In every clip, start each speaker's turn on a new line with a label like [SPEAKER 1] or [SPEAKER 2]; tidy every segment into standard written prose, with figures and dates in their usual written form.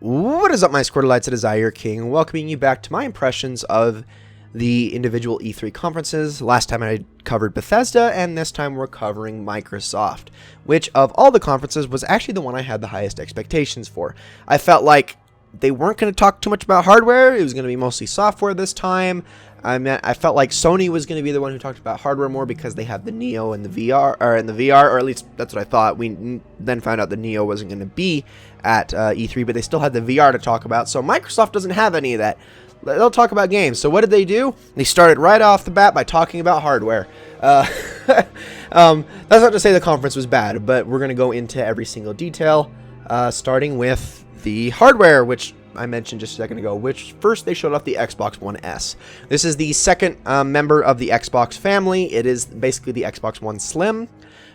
[SPEAKER 1] What is up, my Squirtelites? It is I, your king, welcoming you back to my impressions of the individual E3 conferences. Last time I covered Bethesda, and this time we're covering Microsoft, which of all the conferences was actually the one I had the highest expectations for. I felt like they weren't going to talk too much about hardware. It was going to be mostly software this time. I felt like Sony was going to be the one who talked about hardware more because they have the Neo and the VR, or at least that's what I thought. We then found out the Neo wasn't going to be at E3, but they still had the VR to talk about. So Microsoft doesn't have any of that. They'll talk about games. So what did they do? They started right off the bat by talking about hardware. That's not to say the conference was bad, but we're going to go into every single detail, starting with the hardware, which I mentioned just a second ago, which first they showed off the Xbox One S. This is the second member of the Xbox family. It is basically the Xbox One Slim.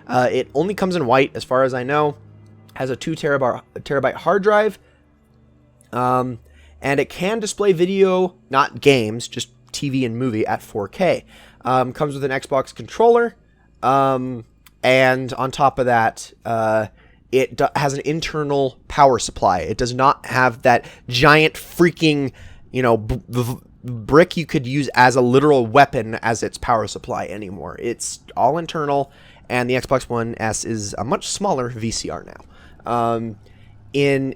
[SPEAKER 1] It only comes in white, as far as I know. Has a 2 terabyte hard drive. And it can display video, not games, just TV and movie at 4K. Comes with an Xbox controller. And on top of that, it has an internal power supply. It does not have that giant freaking, brick you could use as a literal weapon as its power supply anymore. It's all internal, and the Xbox One S is a much smaller VCR now.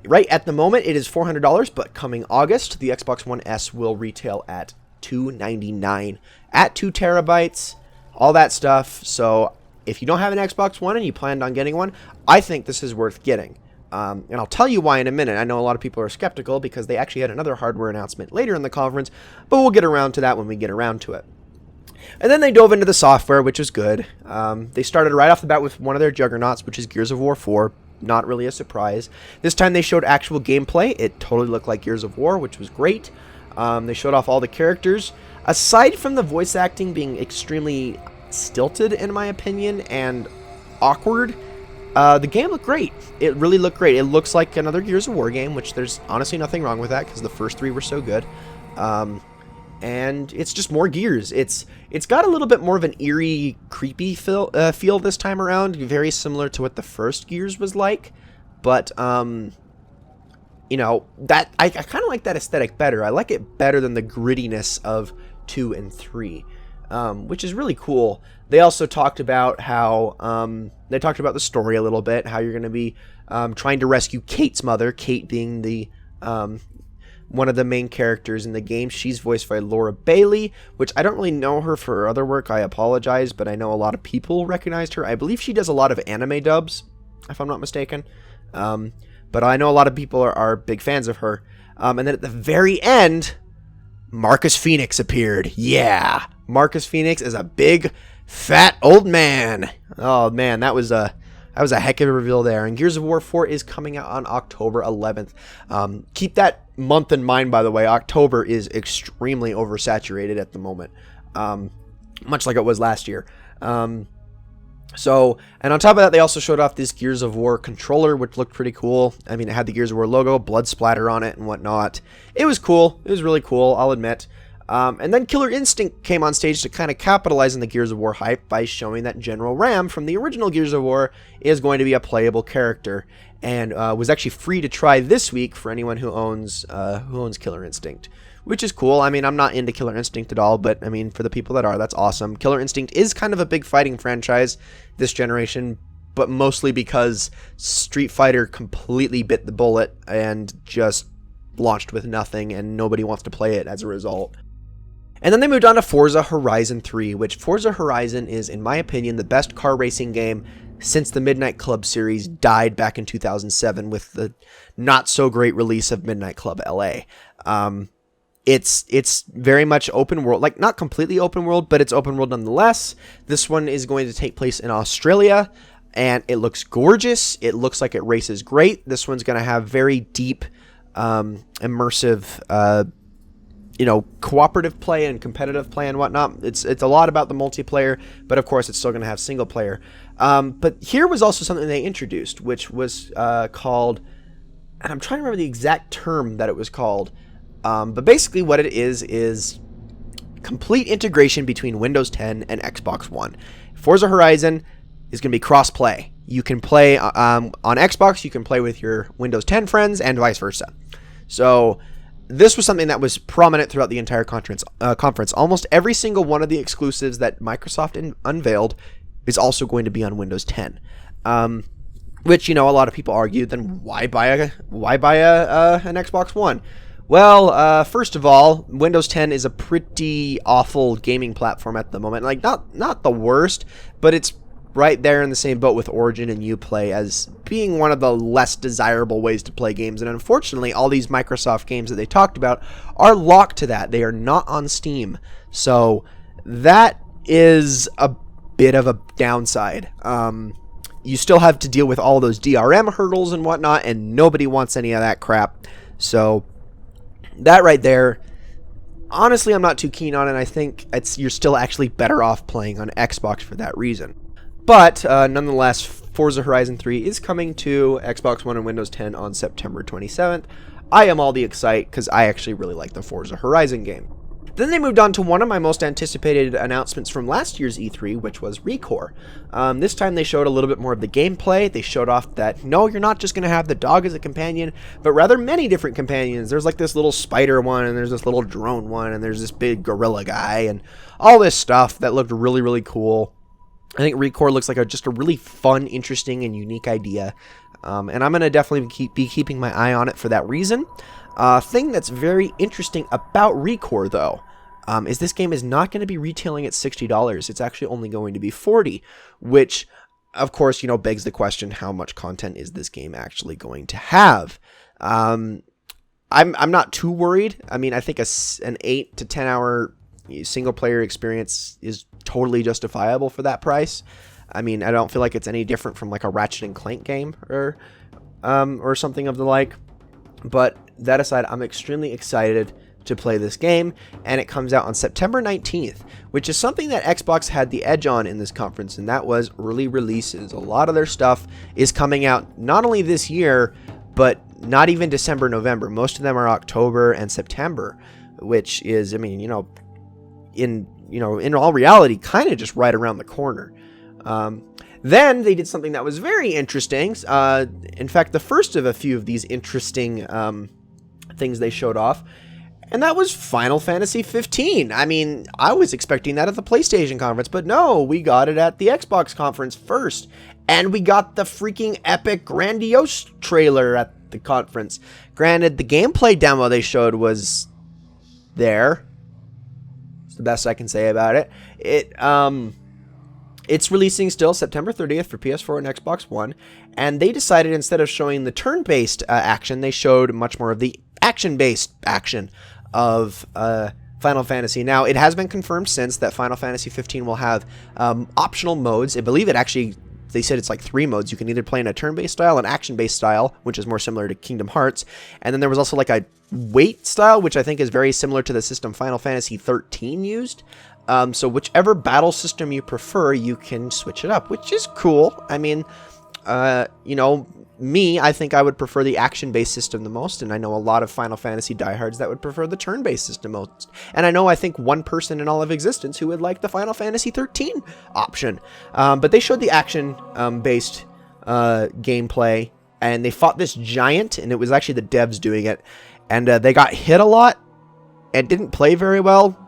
[SPEAKER 1] Right at the moment, it is $400, but coming August, the Xbox One S will retail at $299 at 2 terabytes, all that stuff. So if you don't have an Xbox One and you planned on getting one, I think this is worth getting. And I'll tell you why in a minute. I know a lot of people are skeptical because they actually had another hardware announcement later in the conference, but we'll get around to that when we get around to it. And then they dove into the software, which is good. They started right off the bat with one of their juggernauts, which is Gears of War 4. Not really a surprise. This time they showed actual gameplay. It totally looked like Gears of War, which was great. They showed off all the characters. Aside from the voice acting being extremely stilted, in my opinion, and awkward, the game looked great. It really looked great. It looks like another Gears of War game, which there's honestly nothing wrong with that because the first 3 were so good. And it's just more Gears. It's got a little bit more of an eerie, creepy feel this time around, very similar to what the first Gears was like. But that I kind of like that aesthetic better. I like it better than the grittiness of 2 and 3, which is really cool. They also talked about how they talked about the story a little bit, how you're going to be trying to rescue Kate's mother, Kate being the one of the main characters in the game. She's voiced by Laura Bailey, which I don't really know her for her other work. I apologize, but I know a lot of people recognized her. I believe she does a lot of anime dubs, if I'm not mistaken. But I know a lot of people are big fans of her. And then at the very end, Marcus Phoenix appeared. Yeah, Marcus Phoenix is a big, fat old man. Oh man, that was a heck of a reveal there. And Gears of War 4 is coming out on October 11th. Keep that month in mind, by the way. October is extremely oversaturated at the moment, much like it was last year. And on top of that, they also showed off this Gears of War controller, which looked pretty cool. I mean, it had the Gears of War logo, blood splatter on it and whatnot. It was cool. It was really cool, I'll admit. And then Killer Instinct came on stage to kind of capitalize on the Gears of War hype by showing that General Ram from the original Gears of War is going to be a playable character, and was actually free to try this week for anyone who owns Killer Instinct, which is cool. I mean, I'm not into Killer Instinct at all, but I mean, for the people that are, that's awesome. Killer Instinct is kind of a big fighting franchise this generation, but mostly because Street Fighter completely bit the bullet and just launched with nothing, and nobody wants to play it as a result. And then they moved on to Forza Horizon 3, which Forza Horizon is, in my opinion, the best car racing game since the Midnight Club series died back in 2007 with the not-so-great release of Midnight Club LA. It's very much open world, like not completely open world, but it's open world nonetheless. This one is going to take place in Australia, and it looks gorgeous. It looks like it races great. This one's going to have very deep, immersive cooperative play and competitive play and whatnot. It's a lot about the multiplayer, but of course it's still going to have single player. But here was also something they introduced, which was called, and I'm trying to remember the exact term that it was called, but basically what it is complete integration between Windows 10 and Xbox One. Forza Horizon is going to be cross-play. You can play on Xbox, you can play with your Windows 10 friends, and vice versa. So this was something that was prominent throughout the entire conference. Almost every single one of the exclusives that Microsoft unveiled is also going to be on Windows 10. Which, a lot of people argue, then why buy an Xbox One? Well, first of all, Windows 10 is a pretty awful gaming platform at the moment. Like, not the worst, but it's right there in the same boat with Origin and Uplay as being one of the less desirable ways to play games. And unfortunately, all these Microsoft games that they talked about are locked to that. They are not on Steam. So that is a bit of a downside. You still have to deal with all those DRM hurdles and whatnot, and nobody wants any of that crap. So that right there, honestly, I'm not too keen on it. I think you're still actually better off playing on Xbox for that reason. But nonetheless, Forza Horizon 3 is coming to Xbox One and Windows 10 on September 27th. I am all the excited because I actually really like the Forza Horizon game. Then they moved on to one of my most anticipated announcements from last year's E3, which was ReCore. This time they showed a little bit more of the gameplay. They showed off that, no, you're not just going to have the dog as a companion, but rather many different companions. There's like this little spider one, and there's this little drone one, and there's this big gorilla guy, and all this stuff that looked really, really cool. I think ReCore looks like just a really fun, interesting, and unique idea. And I'm going to definitely be keeping my eye on it for that reason. Thing that's very interesting about ReCore, though, is this game is not going to be retailing at $60. It's actually only going to be $40, which, of course, begs the question, how much content is this game actually going to have? I'm not too worried. I mean, I think an 8 to 10 hour single-player experience is totally justifiable for that price. I mean, I don't feel like it's any different from like a Ratchet and Clank game or something of the like. But that aside, I'm extremely excited to play this game, and it comes out on September 19th, which is something that Xbox had the edge on in this conference, and that was early releases. A lot of their stuff is coming out not only this year, but not even December, November. Most of them are October and September, which is, I mean, in all reality, kind of just right around the corner. Then they did something that was very interesting. In fact, the first of a few of these interesting things they showed off, and that was Final Fantasy 15. I mean, I was expecting that at the PlayStation conference, but no, we got it at the Xbox conference first, and we got the freaking epic, grandiose trailer at the conference. Granted, the gameplay demo they showed was there. It's the best I can say about it. It's releasing still September 30th for PS4 and Xbox One, and they decided instead of showing the turn-based action, they showed much more of the action-based action of Final Fantasy. Now, it has been confirmed since that Final Fantasy 15 will have optional modes. I believe they said it's like 3 modes. You can either play in a turn-based style, an action-based style, which is more similar to Kingdom Hearts, and then there was also like a wait style, which I think is very similar to the system Final Fantasy 13 used. So whichever battle system you prefer, you can switch it up, which is cool. I mean, I think I would prefer the action-based system the most, and I know a lot of Final Fantasy diehards that would prefer the turn-based system most. And I think one person in all of existence who would like the Final Fantasy 13 option. But they showed the action-based gameplay, and they fought this giant, and it was actually the devs doing it, and they got hit a lot and didn't play very well.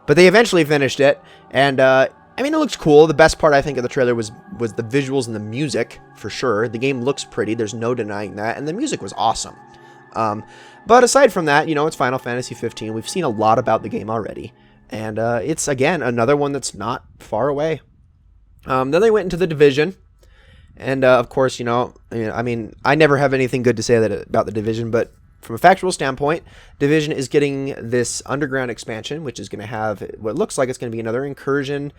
[SPEAKER 1] But they eventually finished it, and I mean, it looks cool. The best part, I think, of the trailer was the visuals and the music, for sure. The game looks pretty, there's no denying that, and the music was awesome. But aside from that, it's Final Fantasy 15. We've seen a lot about the game already, and it's, again, another one that's not far away. Then they went into The Division, and of course, I mean, I never have anything good to say about The Division, but from a factual standpoint, Division is getting this underground expansion, which is going to have what looks like it's going to be another incursion,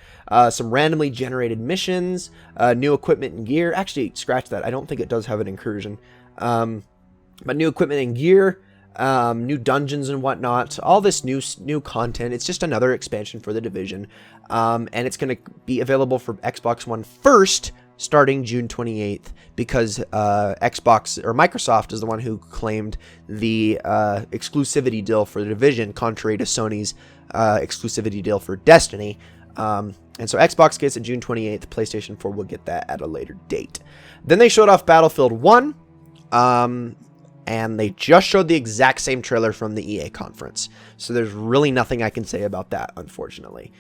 [SPEAKER 1] some randomly generated missions, new equipment and gear. Actually, scratch that. I don't think it does have an incursion. But new equipment and gear, new dungeons and whatnot, all this new content. It's just another expansion for The Division. And it's going to be available for Xbox One first, starting June 28th, because Xbox or Microsoft is the one who claimed the exclusivity deal for The Division, contrary to Sony's exclusivity deal for Destiny. And so Xbox gets it June 28th. PlayStation 4 will get that at a later date. Then they showed off Battlefield 1. And they just showed the exact same trailer from the EA conference. So there's really nothing I can say about that, unfortunately.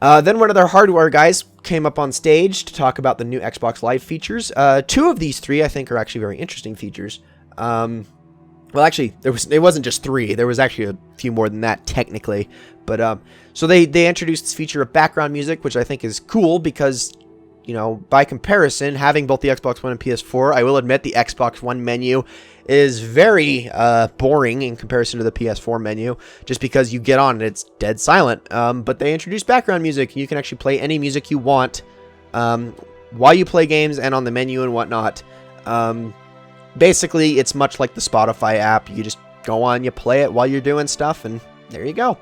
[SPEAKER 1] Then one of their hardware guys came up on stage to talk about the new Xbox Live features. 2 of these 3 I think are actually very interesting features. Well, actually, it wasn't just 3. There was actually a few more than that, technically. But so they introduced this feature of background music, which I think is cool because, you know, by comparison, having both the Xbox One and PS4, I will admit the Xbox One menu is very boring in comparison to the PS4 menu, just because you get on and it's dead silent. But they introduced background music. You can actually play any music you want while you play games and on the menu and whatnot. Basically, it's much like the Spotify app. You just go on, you play it while you're doing stuff, and there you go.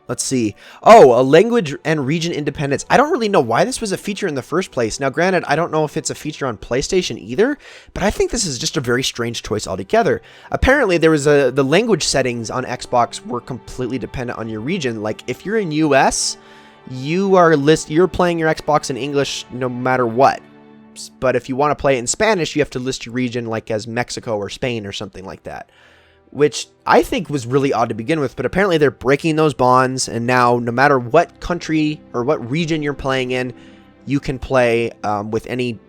[SPEAKER 1] Let's see. Oh, a language and region independence. I don't really know why this was a feature in the first place. Now, granted, I don't know if it's a feature on PlayStation either, but I think this is just a very strange choice altogether. Apparently, there was the language settings on Xbox were completely dependent on your region. Like, if you're in US, you're playing your Xbox in English no matter what. But if you want to play it in Spanish, you have to list your region like as Mexico or Spain or something like that, which I think was really odd to begin with. But apparently they're breaking those bonds, and now no matter what country or what region you're playing in, you can play with any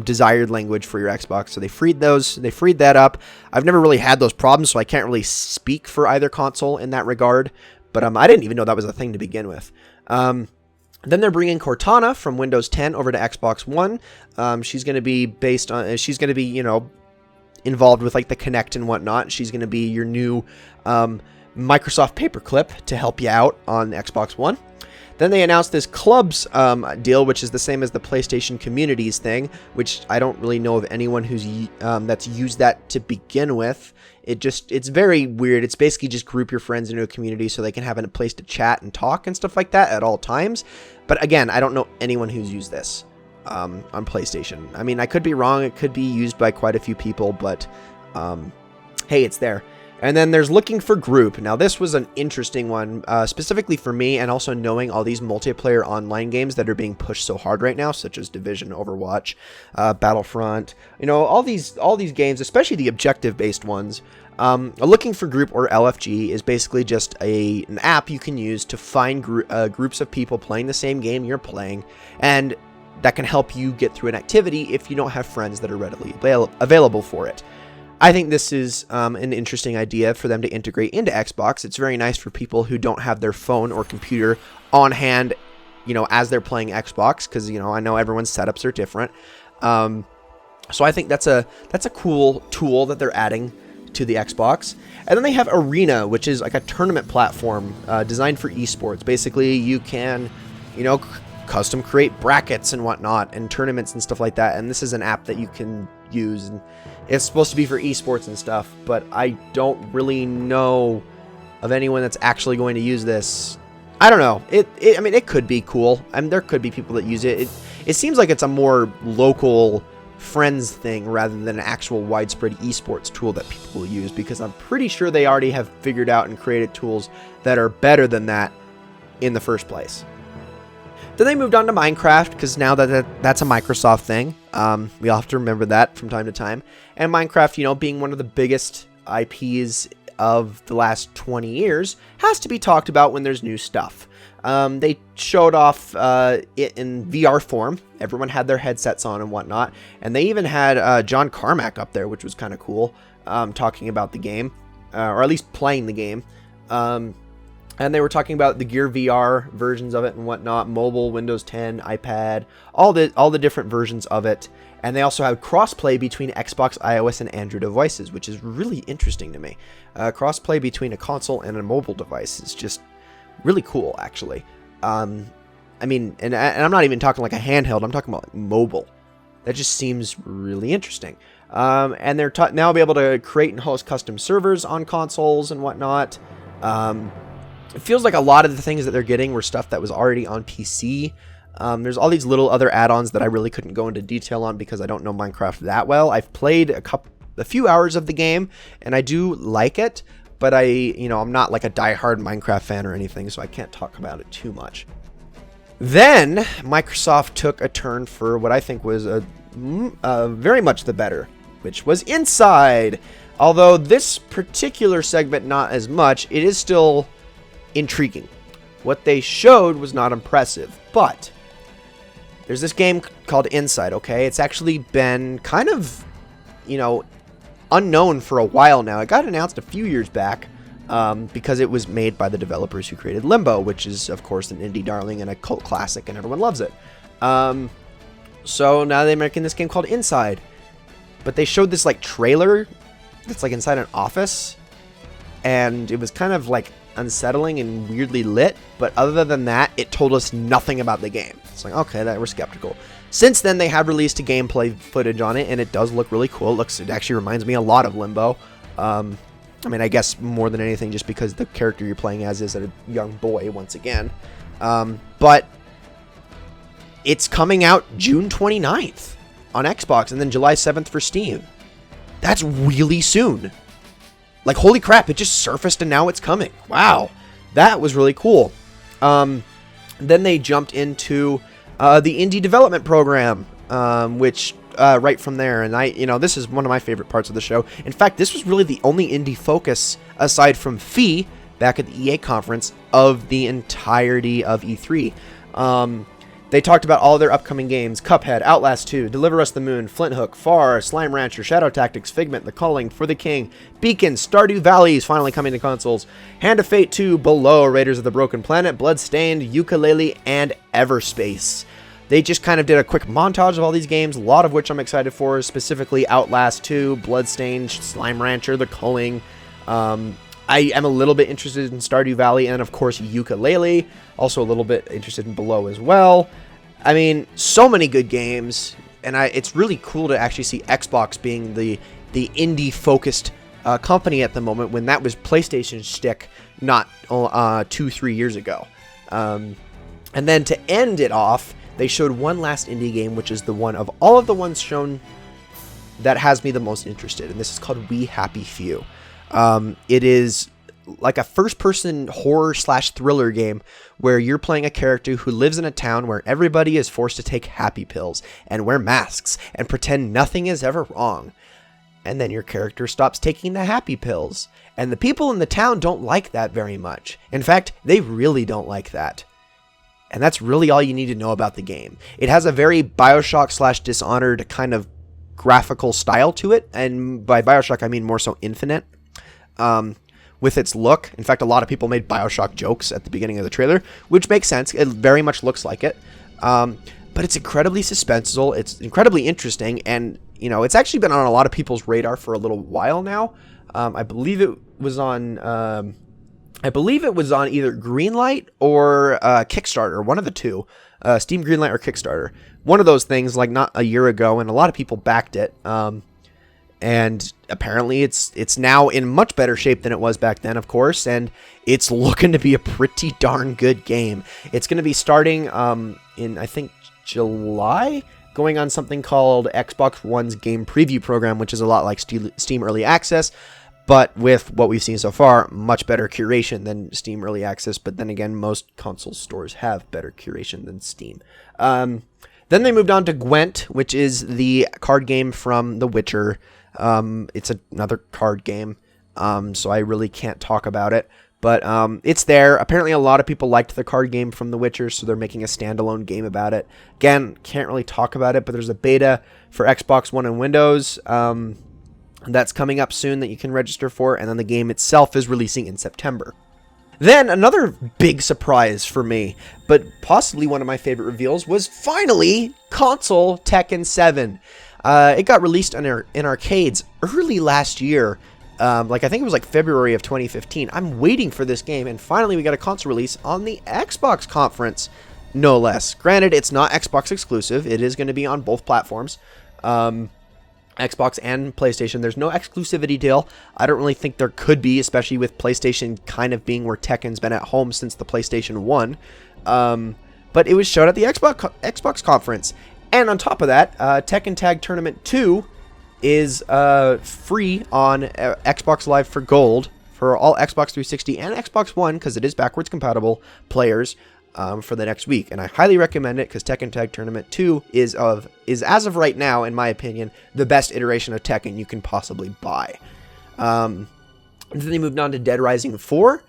[SPEAKER 1] desired language for your Xbox. So they freed that up. I've never really had those problems, so I can't really speak for either console in that regard. But I didn't even know that was a thing to begin with. Then they're bringing Cortana from Windows 10 over to Xbox One. She's going to be you know, involved with like the Kinect and whatnot. She's going to be your new Microsoft Paperclip to help you out on Xbox One. Then they announced this Clubs deal, which is the same as the PlayStation Communities thing, which I don't really know of anyone who's that's used that to begin with. It's very weird. It's basically just group your friends into a community so they can have a place to chat and talk and stuff like that at all times. But again, I don't know anyone who's used this on PlayStation. I mean, I could be wrong. It could be used by quite a few people, but hey, it's there. And then there's looking for group. Now, this was an interesting one, specifically for me, and also knowing all these multiplayer online games that are being pushed so hard right now, such as Division, Overwatch, Battlefront. You know, all these games, especially the objective-based ones. Looking for group, or LFG, is basically just an app you can use to find groups of people playing the same game you're playing, and that can help you get through an activity if you don't have friends that are readily available for it. I think this is an interesting idea for them to integrate into Xbox. It's very nice for people who don't have their phone or computer on hand, you know, as they're playing Xbox, because, you know, I know everyone's setups are different. So I think that's a cool tool that they're adding to the Xbox. And then they have Arena, which is like a tournament platform designed for esports. Basically, you can, you know, custom create brackets and whatnot and tournaments and stuff like that. And this is an app that you can use, and it's supposed to be for esports and stuff, but I don't really know of anyone that's actually going to use this. I don't know. I mean, it could be cool. I mean, there could be people that use it. It seems like it's a more local friends thing rather than an actual widespread esports tool that people will use, because I'm pretty sure they already have figured out and created tools that are better than that in the first place. Then they moved on to Minecraft, because now that's a Microsoft thing. We all have to remember that from time to time. And Minecraft, you know, being one of the biggest IPs of the last 20 years, has to be talked about when there's new stuff. They showed off it in VR form. Everyone had their headsets on and whatnot. And they even had John Carmack up there, which was kind of cool, talking about the game, or at least playing the game. And they were talking about the Gear VR versions of it and whatnot, mobile, Windows 10, iPad, all the different versions of it. And they also have crossplay between Xbox, iOS, and Android devices, which is really interesting to me. Crossplay between a console and a mobile device is just really cool, actually. I mean, and I'm not even talking like a handheld. I'm talking about mobile. That just seems really interesting. And they're now be able to create and host custom servers on consoles and whatnot. It feels like a lot of the things that they're getting were stuff that was already on PC. There's all these little other add-ons that I really couldn't go into detail on because I don't know Minecraft that well. I've played a few hours of the game, and I do like it, but I'm not like a diehard Minecraft fan or anything, so I can't talk about it too much. Then Microsoft took a turn for what I think was very much the better, which was Inside. Although this particular segment not as much, it is still intriguing. What they showed was not impressive, but there's this game called Inside, okay? It's actually been kind of, unknown for a while now. It got announced a few years back because it was made by the developers who created Limbo, which is, of course, an indie darling and a cult classic, and everyone loves it. So now they're making this game called Inside. But they showed this, trailer that's, inside an office, and it was kind of, unsettling and weirdly lit, but other than that, it told us nothing about the game. It's like, okay, that we're skeptical. Since then, they have released a gameplay footage on it, and it does look really cool. It actually reminds me a lot of Limbo. I guess more than anything just because the character you're playing as is a young boy, once again. But it's coming out June 29th on Xbox, and then July 7th for Steam. That's really soon. Holy crap, it just surfaced and now it's coming. Wow, that was really cool. Then they jumped into the indie development program, which right from there, and this is one of my favorite parts of the show. In fact, this was really the only indie focus, aside from Fee, back at the EA conference, of the entirety of E3. They talked about all their upcoming games: Cuphead, Outlast 2, Deliver Us the Moon, Flint Hook, Far, Slime Rancher, Shadow Tactics, Figment, The Calling, For the King, Beacon, Stardew Valley is finally coming to consoles, Hand of Fate 2, Below, Raiders of the Broken Planet, Bloodstained, Yooka-Laylee, and Everspace. They just kind of did a quick montage of all these games, a lot of which I'm excited for, specifically Outlast 2, Bloodstained, Slime Rancher, The Culling. I am a little bit interested in Stardew Valley, and of course Yooka-Laylee. Also a little bit interested in Below as well. So many good games, and it's really cool to actually see Xbox being the indie-focused company at the moment, when that was PlayStation's shtick not 2-3 years ago. And then to end it off, they showed one last indie game, which is the one of all of the ones shown that has me the most interested, and this is called We Happy Few. It is like a first-person horror/thriller game where you're playing a character who lives in a town where everybody is forced to take happy pills and wear masks and pretend nothing is ever wrong. And then your character stops taking the happy pills. And the people in the town don't like that very much. In fact, they really don't like that. And that's really all you need to know about the game. It has a very BioShock/Dishonored kind of graphical style to it. And by BioShock, I mean more so Infinite. With its look. In fact, a lot of people made BioShock jokes at the beginning of the trailer, which makes sense. It very much looks like it. But it's incredibly suspenseful. It's incredibly interesting. And, it's actually been on a lot of people's radar for a little while now. I believe it was on either Greenlight or Kickstarter, one of the two. Steam Greenlight or Kickstarter. One of those things, not a year ago, and a lot of people backed it. And apparently it's now in much better shape than it was back then, of course, and it's looking to be a pretty darn good game. It's going to be starting in, I think, July, going on something called Xbox One's Game Preview Program, which is a lot like Steam Early Access, but with what we've seen so far, much better curation than Steam Early Access. But then again, most console stores have better curation than Steam. Then they moved on to Gwent, which is the card game from The Witcher. It's another card game, so I really can't talk about it, but it's there. Apparently a lot of people liked the card game from The Witcher, so they're making a standalone game about it. Again, can't really talk about it, but there's a beta for Xbox One and Windows that's coming up soon that you can register for, and then the game itself is releasing in September. Then another big surprise for me, but possibly one of my favorite reveals, was finally console Tekken 7. It got released in arcades early last year. I think it was February of 2015. I'm waiting for this game, and finally we got a console release on the Xbox conference, no less. Granted, it's not Xbox exclusive. It is going to be on both platforms, Xbox and PlayStation. There's no exclusivity deal. I don't really think there could be, especially with PlayStation kind of being where Tekken's been at home since the PlayStation 1. But it was shown at the Xbox conference. And on top of that, Tekken Tag Tournament 2 is free on Xbox Live for Gold for all Xbox 360 and Xbox One, because it is backwards compatible players, for the next week. And I highly recommend it because Tekken Tag Tournament 2 is as of right now, in my opinion, the best iteration of Tekken you can possibly buy. Then they moved on to Dead Rising 4,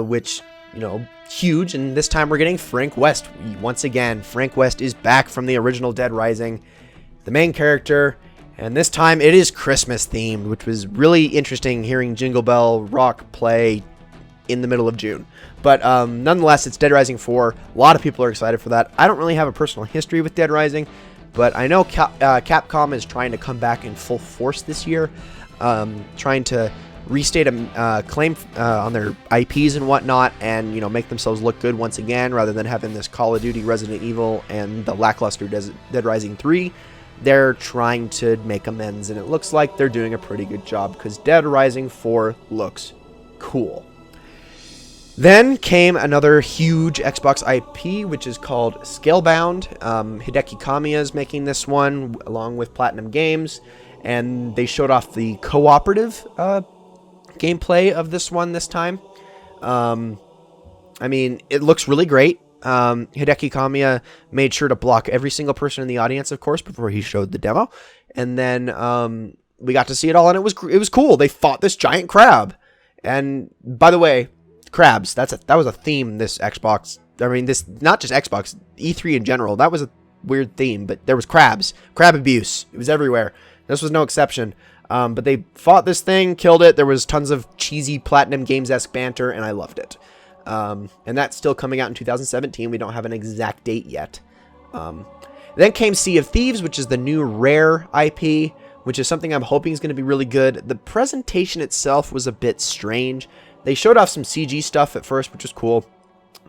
[SPEAKER 1] which, you know, huge, and this time we're getting Frank West once again. Frank West is back from the original Dead Rising, the main character, and this time it is Christmas themed, which was really interesting hearing Jingle Bell Rock play in the middle of June. But nonetheless, it's Dead Rising 4. A lot of people are excited for that. I don't really have a personal history with Dead Rising, but I know Capcom is trying to come back in full force this year, trying to restate a claim on their IPs and whatnot, and, you know, make themselves look good once again, rather than having this Call of Duty, Resident Evil, and the lackluster Dead Rising 3. They're trying to make amends, and it looks like they're doing a pretty good job, because Dead Rising 4 looks cool. Then came another huge Xbox IP, which is called Scalebound. Hideki Kamiya is making this one, along with Platinum Games, and they showed off the cooperative gameplay of this one this time. I mean, it looks really great. Hideki Kamiya made sure to block every single person in the audience, of course, before he showed the demo. And then we got to see it all, and it was cool. They fought this giant crab. And by the way, crabs, that was a theme this Xbox. I mean, this, not just Xbox, E3 in general. That was a weird theme, but there was crab abuse. It was everywhere. This was no exception. But they fought this thing, killed it. There was tons of cheesy Platinum Games-esque banter, and I loved it. And that's still coming out in 2017. We don't have an exact date yet. Then came Sea of Thieves, which is the new Rare IP, which is something I'm hoping is going to be really good. The presentation itself was a bit strange. They showed off some CG stuff at first, which was cool.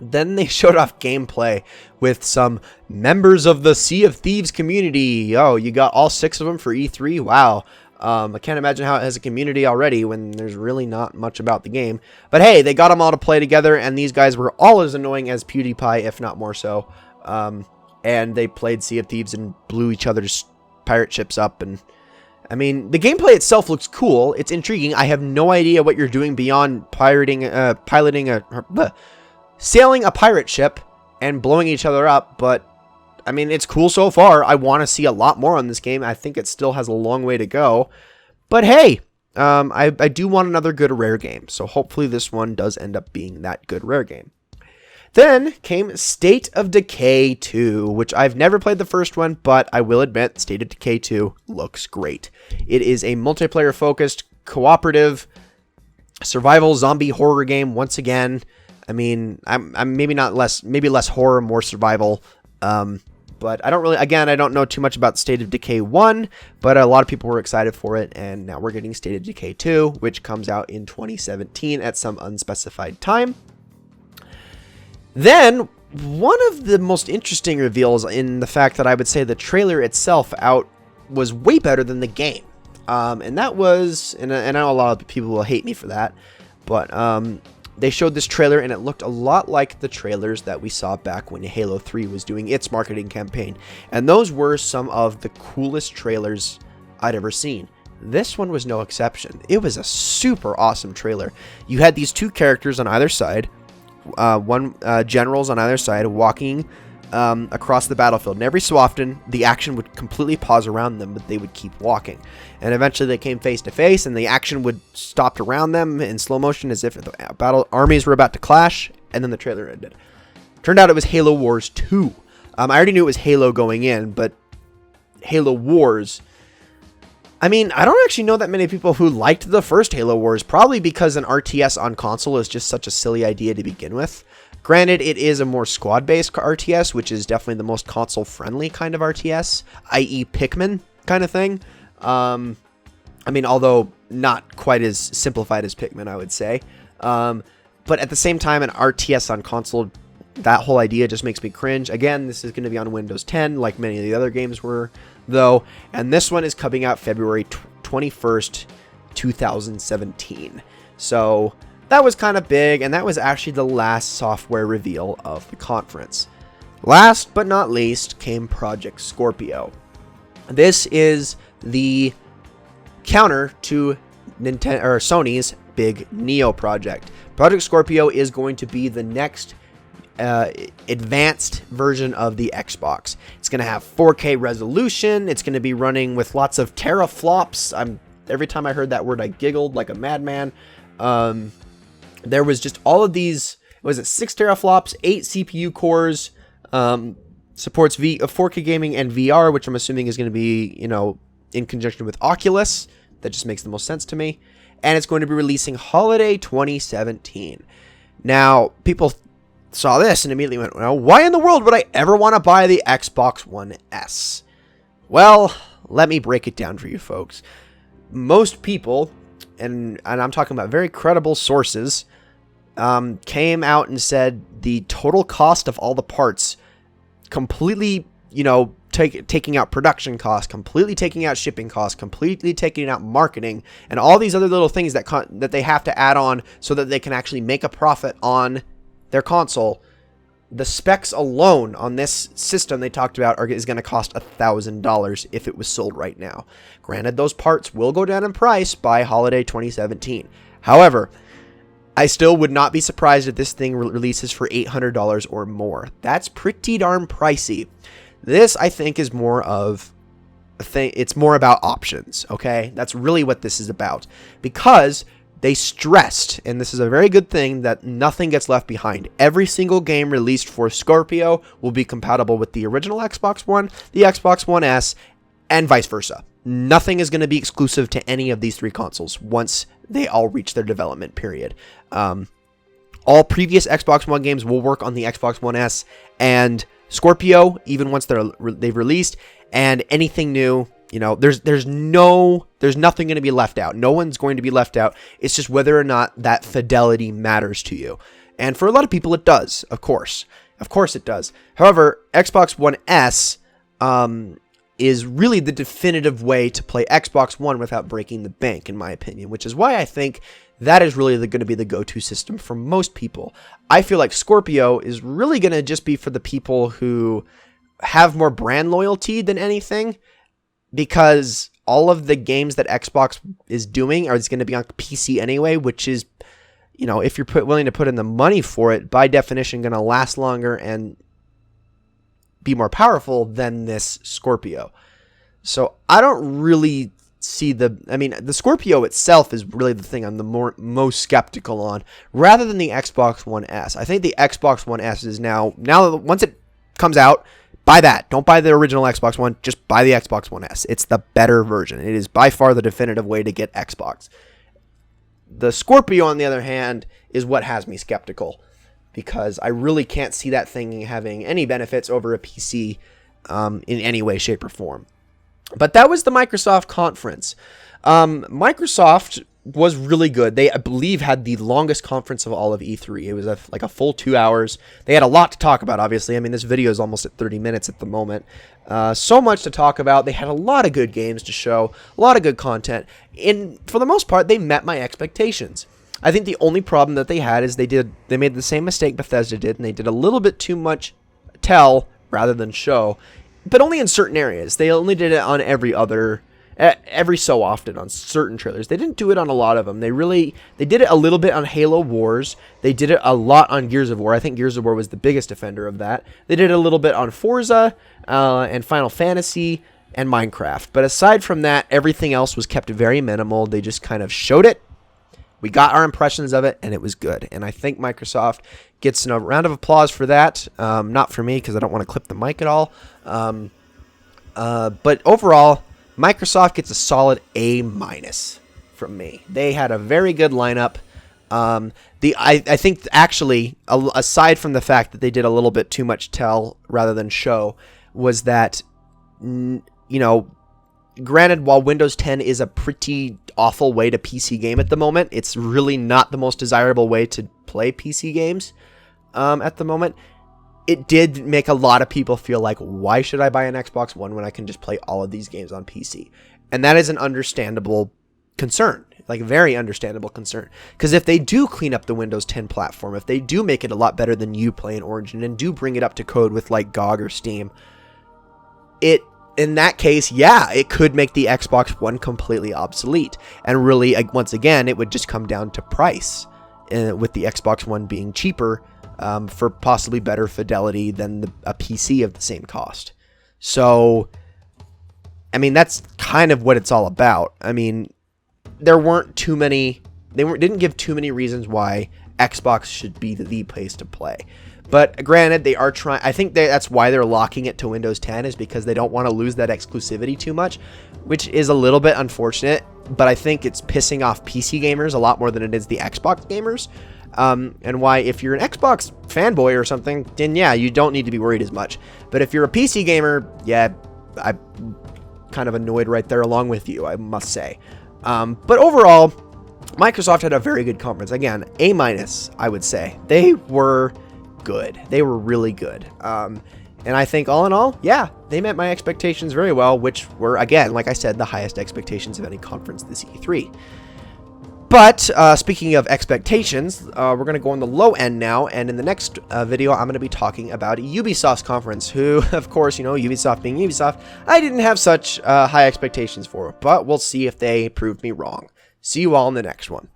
[SPEAKER 1] Then they showed off gameplay with some members of the Sea of Thieves community. Oh, you got all 6 of them for E3? Wow. I can't imagine how it has a community already when there's really not much about the game. But hey, they got them all to play together, and these guys were all as annoying as PewDiePie, if not more so. And they played Sea of Thieves and blew each other's pirate ships up. And I mean, the gameplay itself looks cool. It's intriguing. I have no idea what you're doing beyond sailing a pirate ship and blowing each other up, but I mean, it's cool so far. I want to see a lot more on this game. I think it still has a long way to go. But hey, I do want another good Rare game. So hopefully this one does end up being that good Rare game. Then came State of Decay 2, which I've never played the first one, but I will admit State of Decay 2 looks great. It is a multiplayer-focused, cooperative, survival zombie horror game once again. I mean, I'm maybe less horror, more survival. But I don't know too much about State of Decay 1, but a lot of people were excited for it, and now we're getting State of Decay 2, which comes out in 2017 at some unspecified time. Then, one of the most interesting reveals in the fact that I would say the trailer itself was way better than the game. And that was, and I know a lot of people will hate me for that, but they showed this trailer, and it looked a lot like the trailers that we saw back when Halo 3 was doing its marketing campaign. And those were some of the coolest trailers I'd ever seen. This one was no exception. It was a super awesome trailer. You had these 2 characters on either side, generals on either side, walking across the battlefield. And every so often, the action would completely pause around them, but they would keep walking. And eventually they came face to face, and the action would stop around them in slow motion as if the battle armies were about to clash, and then the trailer ended. Turned out it was Halo Wars 2. I already knew it was Halo going in, but Halo Wars, I mean, I don't actually know that many people who liked the first Halo Wars, probably because an RTS on console is just such a silly idea to begin with. Granted, it is a more squad-based RTS, which is definitely the most console-friendly kind of RTS, i.e. Pikmin kind of thing. I mean, although not quite as simplified as Pikmin, I would say. But at the same time, an RTS on console, that whole idea just makes me cringe. Again, this is going to be on Windows 10, like many of the other games were, though. And this one is coming out February 21st, 2017. So that was kind of big, and that was actually the last software reveal of the conference. Last but not least came Project Scorpio. This is the counter to Nintendo or Sony's big Neo project. Project Scorpio is going to be the next advanced version of the Xbox. It's going to have 4K resolution. It's going to be running with lots of teraflops. Every time I heard that word, I giggled like a madman. There was just all of these. Was it 6 teraflops, 8 CPU cores? Supports 4K gaming and VR, which I'm assuming is going to be, in conjunction with Oculus. That just makes the most sense to me. And it's going to be releasing holiday 2017. Now, people saw this and immediately went, well, why in the world would I ever want to buy the Xbox One S? Well, let me break it down for you folks. Most people, and I'm talking about very credible sources, came out and said the total cost of all the parts, completely, taking out production costs, completely taking out shipping costs, completely taking out marketing, and all these other little things that they have to add on so that they can actually make a profit on their console. The specs alone on this system they talked about is going to cost $1,000 if it was sold right now. Granted, those parts will go down in price by holiday 2017. However, I still would not be surprised if this thing releases for $800 or more. That's pretty darn pricey. This, I think, is more of a thing. It's more about options, okay? That's really what this is about. Because they stressed, and this is a very good thing, that nothing gets left behind. Every single game released for Scorpio will be compatible with the original Xbox One, the Xbox One S, and vice versa. Nothing is going to be exclusive to any of these 3 consoles once they all reach their development period. All previous Xbox One games will work on the Xbox One S and Scorpio, even once they've released, and anything new, there's nothing going to be left out. No one's going to be left out. It's just whether or not that fidelity matters to you. And for a lot of people, it does, of course. Of course it does. However, Xbox One S is really the definitive way to play Xbox One without breaking the bank, in my opinion, which is why I think that is really going to be the go-to system for most people. I feel like Scorpio is really going to just be for the people who have more brand loyalty than anything, because all of the games that Xbox is doing is going to be on PC anyway, which is, if you're willing to put in the money for it, by definition going to last longer and be more powerful than this Scorpio. So I don't really see the Scorpio itself is really the thing I'm the most skeptical on, rather than the Xbox One S. I think the Xbox One S is now once it comes out, buy that. Don't buy the original Xbox One, just buy the Xbox One S. It's the better version. It is by far the definitive way to get Xbox. The Scorpio, on the other hand, is what has me skeptical, because I really can't see that thing having any benefits over a PC in any way, shape, or form. But that was the Microsoft conference. Microsoft was really good. They, I believe, had the longest conference of all of E3. It was like a full 2 hours. They had a lot to talk about, obviously. I mean, this video is almost at 30 minutes at the moment. So much to talk about. They had a lot of good games to show, a lot of good content. And for the most part, they met my expectations. I think the only problem that they had is they made the same mistake Bethesda did, and they did a little bit too much tell rather than show, but only in certain areas. They only did it on every so often on certain trailers. They didn't do it on a lot of them. They did it a little bit on Halo Wars. They did it a lot on Gears of War. I think Gears of War was the biggest offender of that. They did it a little bit on Forza and Final Fantasy and Minecraft. But aside from that, everything else was kept very minimal. They just kind of showed it. We got our impressions of it, and it was good. And I think Microsoft gets a round of applause for that. Not for me, because I don't want to clip the mic at all. But overall, Microsoft gets a solid A- from me. They had a very good lineup. I think, actually, aside from the fact that they did a little bit too much tell rather than show, was that, granted, while Windows 10 is a pretty awful way to PC game at the moment, it's really not the most desirable way to play PC games at the moment. It did make a lot of people feel like, why should I buy an Xbox One when I can just play all of these games on PC? And that is an understandable concern, like a very understandable concern. Because if they do clean up the Windows 10 platform, if they do make it a lot better than you play in Origin and do bring it up to code with like GOG or Steam, it in that case, yeah, it could make the Xbox One completely obsolete. And really, once again, it would just come down to price, with the Xbox One being cheaper for possibly better fidelity than a PC of the same cost. So, I mean, that's kind of what it's all about. I mean, there weren't too many, didn't give too many reasons why Xbox should be the place to play. But granted, they are trying. I think that's why they're locking it to Windows 10, is because they don't want to lose that exclusivity too much, which is a little bit unfortunate. But I think it's pissing off PC gamers a lot more than it is the Xbox gamers. And why, if you're an Xbox fanboy or something, then yeah, you don't need to be worried as much. But if you're a PC gamer, yeah, I'm kind of annoyed right there along with you, I must say. But overall, Microsoft had a very good conference. Again, A-, I would say. They were good. They were really good. And I think all in all, yeah, they met my expectations very well, which were, again, like I said, the highest expectations of any conference this E3. But speaking of expectations, we're going to go on the low end now, and in the next video, I'm going to be talking about Ubisoft's conference, who, of course, you know, Ubisoft being Ubisoft, I didn't have such high expectations for, but we'll see if they proved me wrong. See you all in the next one.